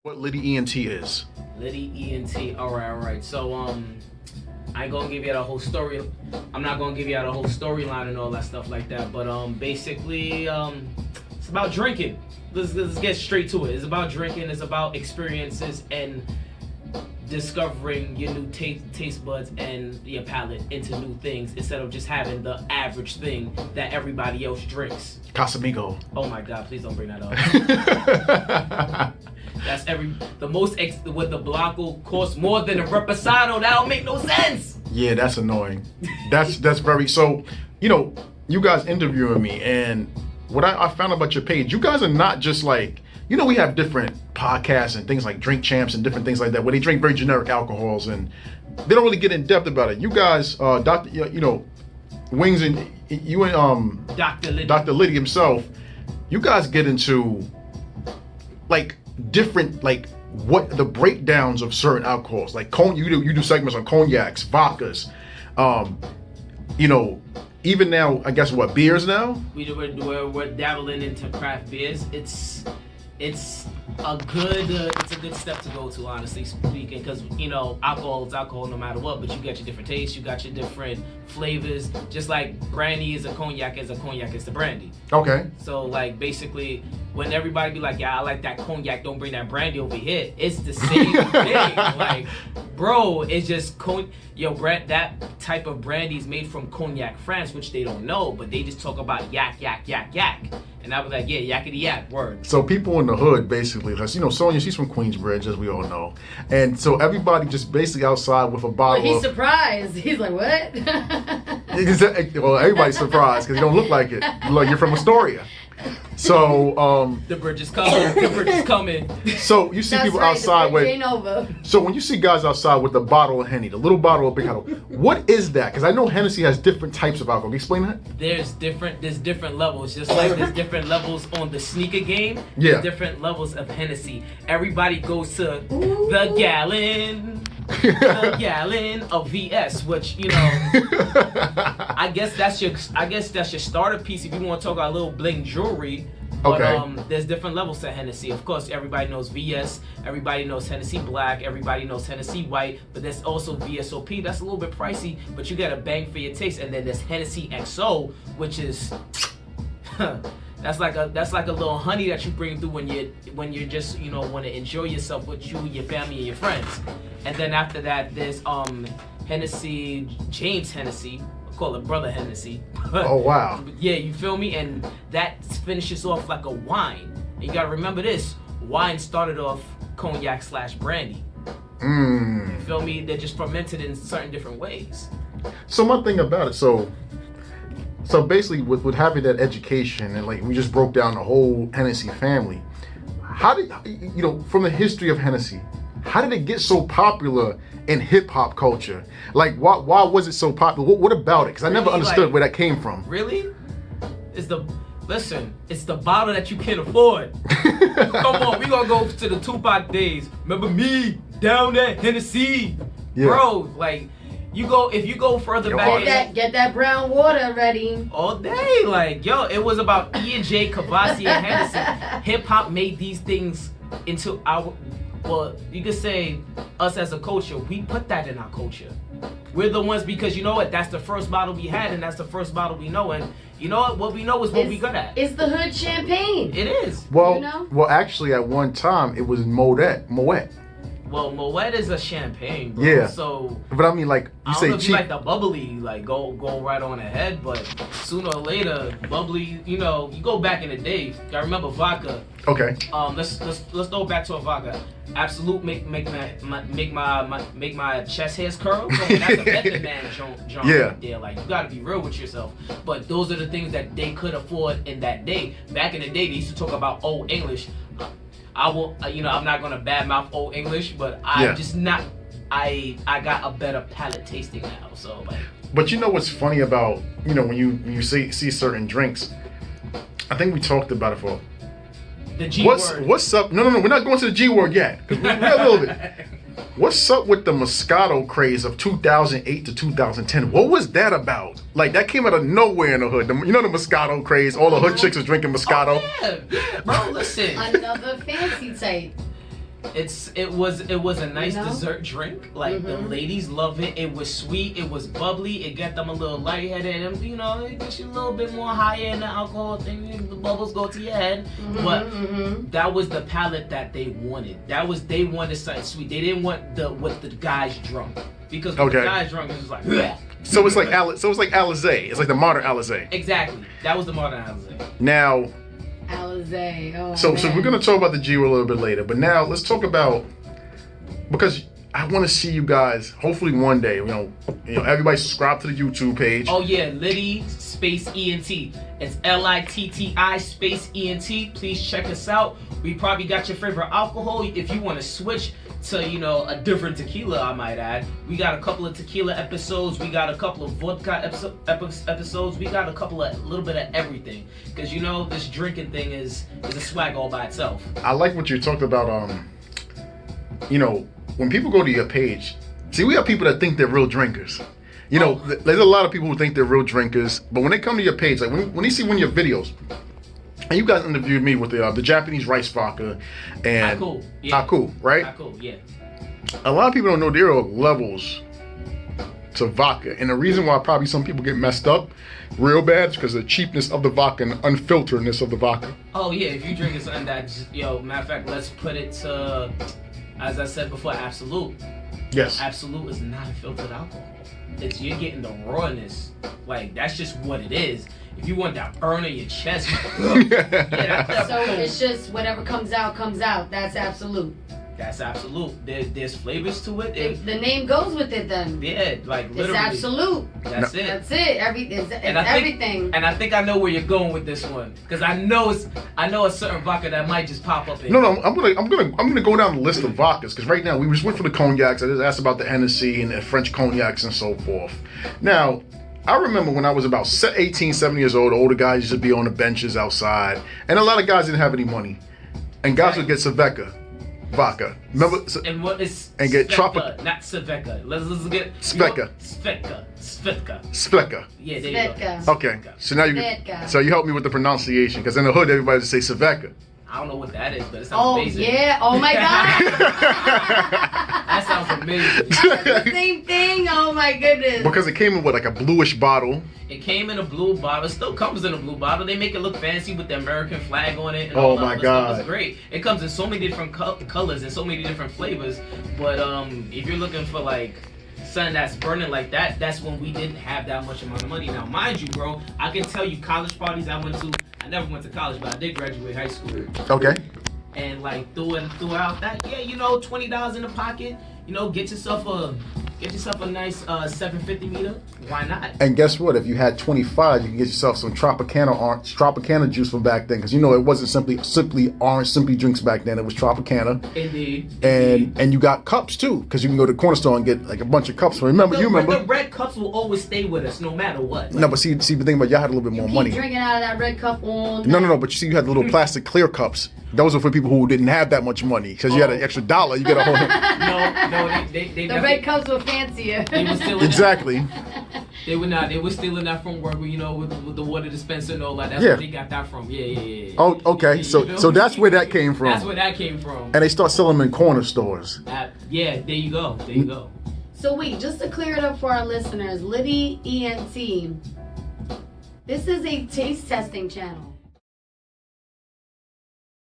What Litti ENT is. Litti ENT. All right. So I ain't gonna give you the whole story. I'm not gonna give you the whole storyline and all that stuff like that. But basically, it's about drinking. Let's get straight to it. It's about drinking. It's about experiences and discovering your new taste buds and your palate into new things instead of just having the average thing that everybody else drinks. Casamigo. Oh my God! Please don't bring that up. That's with the Blanco costs more than a Reposado. That don't make no sense. Yeah, that's annoying. That's very, so, you guys interviewing me, and what I found about your page, you guys are not just like, we have different podcasts and things like Drink Champs and different things like that where they drink very generic alcohols and they don't really get in depth about it. You guys, Wingz and you and Dr. Litti himself, you guys get into like different, like what the breakdowns of certain alcohols, like you do segments on cognacs, vodkas, even now, I guess beers now? We're dabbling into craft beers. It's a good step to go to, honestly speaking, because alcohol is alcohol no matter what, but you got your different tastes, you got your different flavors. Just like brandy is a cognac is the brandy. Okay. So like basically, when everybody be like, yeah, I like that cognac, don't bring that brandy over here, it's the same thing. Like, bro, it's just that type of brandy is made from Cognac, France, which they don't know, but they just talk about yak. And I was like, yeah, yakety yak, word. So people in the hood, basically, because, Sonia, she's from Queensbridge, as we all know. And so everybody just basically outside with a bottle he's surprised. He's like, what? Well, everybody's surprised because you don't look like it. Like you're from Astoria. So, the bridge is coming. So you see people outside with. So when you see guys outside with the bottle of Henny, the little bottle of Big Bottle, what is that? Because I know Hennessy has different types of alcohol. Can you explain that? There's different levels. Just like there's different levels on the sneaker game. Yeah. There's different levels of Hennessy. Everybody goes to the gallon. The gallon of VS, which I guess that's your starter piece if you want to talk about a little bling jewelry. But okay. There's different levels to Hennessy. Of course, everybody knows VS, everybody knows Hennessy Black, everybody knows Hennessy White, but there's also VSOP. That's a little bit pricey, but you get a bang for your taste. And then there's Hennessy XO, which is that's like a little honey that you bring through when you're just want to enjoy yourself with you, your family, and your friends. And then after that, there's Hennessy, James Hennessy. I call it Brother Hennessy. Oh wow. Yeah, you feel me? And that finishes off like a wine. And you gotta remember this: wine started off cognac/brandy. You feel me? They're just fermented in certain different ways. So my thing about it, so basically with having that education and like we just broke down the whole Hennessy family, how did from the history of Hennessy, how did it get so popular in hip hop culture? Like why was it so popular? What about it? Because I never understood where that came from. Really? It's the bottle that you can afford. Come on, we gonna go to the Tupac days. Remember me down there, Hennessy, yeah. Bro. Like if you go further back, get that brown water ready all day. Like it was about E&J, Cavassi, and Hennessy. Hip hop made these things into our. Well, you could say us as a culture, we put that in our culture. We're the ones because you know what? That's the first bottle we had, and that's the first bottle we know. And you know what? What we know is what we good at. It's the hood champagne. It is. Well, actually, at one time, it was Moet. Well, Moet is a champagne, bro. Yeah. So, but I mean, like I don't know if you like the bubbly, like go right on ahead. But sooner or later, bubbly, you go back in the day. I remember vodka. Okay. Let's go back to a vodka. Absolute make my chest hairs curl. That's a method man John Yeah. right there. Like you gotta be real with yourself. But those are the things that they could afford in that day. Back in the day, they used to talk about old English. I will, I'm not gonna badmouth old English, but I'm just not. I got a better palate tasting now. So like. But you know what's funny about when you see certain drinks, I think we talked about it for. The G word. What's up? No, we're not going to the G word yet. Because we're a little bit. What's up with the Moscato craze of 2008 to 2010? What was that about? Like, that came out of nowhere in the hood. The Moscato craze? All the hood chicks was drinking Moscato. Oh, yeah, bro, listen. Another fancy type. It was a nice You know? dessert drink. Like the ladies love it. It was sweet. It was bubbly. It got them a little lightheaded, and you know, it gets you a little bit more higher in the alcohol thing. The bubbles go to your head. But that was the palate that they wanted. They wanted something sweet. They didn't want what the guys drunk, because when the guys drunk, it was like. Bleh. So it's like Alizé. It's like the modern Alizé. Exactly. That was the modern Alizé. Now. Alizé. Oh, So man. we're gonna talk about the G a little bit later, but now let's talk about, because I want to see you guys. Hopefully one day, you know, everybody subscribe to the YouTube page. Oh yeah, Litti space ENT. It's LITTI space ENT. Please check us out. We probably got your favorite alcohol. If you want to switch to, you know, a different tequila, I might add. We got a couple of tequila episodes. We got a couple of vodka episodes. We got a little bit of everything. Because, you know, this drinking thing is a swag all by itself. I like what you talked about. You know, when people go to your page, see, we have people that think they're real drinkers. You know, there's a lot of people who think they're real drinkers, but when they come to your page, like when you see one of your videos, and you guys interviewed me with the Japanese rice vodka and Haku, right? Haku, yeah. A lot of people don't know there are levels to vodka, and the reason why probably some people get messed up real bad is because of the cheapness of the vodka and the unfilteredness of the vodka. Oh yeah, if you drinking something that's, matter of fact, let's put it to, as I said before, Absolute. Yes. Absolute is not a filtered alcohol. You're getting the rawness. Like, that's just what it is. If you want that burn in your chest, So it's just whatever comes out, comes out. That's Absolute. That's Absolute. There's flavors to it. The name goes with it then. Yeah, like literally. It's Absolute. That's it. That's it. It's everything. And I think I know where you're going with this one, because I know a certain vodka that might just pop up in. No, I'm gonna go down the list of vodkas, because right now we just went for the cognacs. I just asked about the Hennessy and the French cognacs and so forth. Now, I remember when I was about 18, 17 years old, the older guys used to be on the benches outside, and a lot of guys didn't have any money, and guys would get Sveka vodka. Remember? And what is and get Sveka, not Sveka. Let's get Sveka. Sveka. Yeah, there you Sveka. go. Okay, so now Sveka. so you help me with the pronunciation, because in the hood everybody would say Sveka. I don't know what that is, but it sounds amazing. Yeah. Oh my God. That sounds amazing. That's the same thing. Oh my goodness. Because it came in with like a bluish bottle. It came in a blue bottle. It still comes in a blue bottle. They make it look fancy with the American flag on it. And all my that God. stuff. It's great. It comes in so many different colors and so many different flavors. But if you're looking for like something that's burning like that, that's when we didn't have that much amount of money. Now, mind you, bro, I can tell you college parties I went to. I never went to college, but I did graduate high school. Okay. And like throughout that, yeah, $20 in the pocket. Get yourself a nice 750 meter. Why not? And guess what? If you had 25, you can get yourself some Tropicana juice from back then, because it wasn't simply orange simply drinks back then. It was Tropicana. Indeed. And you got cups too, because you can go to the corner store and get like a bunch of cups. Remember? The red cups will always stay with us no matter what. No, but see the thing about y'all had a little bit more money. Drinking out of that red cup all night. No, but you see, you had the little plastic clear cups. Those were for people who didn't have that much money, because you had an extra $1, you get a whole. No, they The red cups were fancier. They were stealing Exactly. That. They were not. They were stealing that from work, with the water dispenser and all that. That's where they got that from. Yeah. Oh, okay. So that's where that came from. That's where that came from. And they start selling them in corner stores. Yeah, there you go. There you go. So wait, just to clear it up for our listeners, Litti ENT. This is a taste testing channel.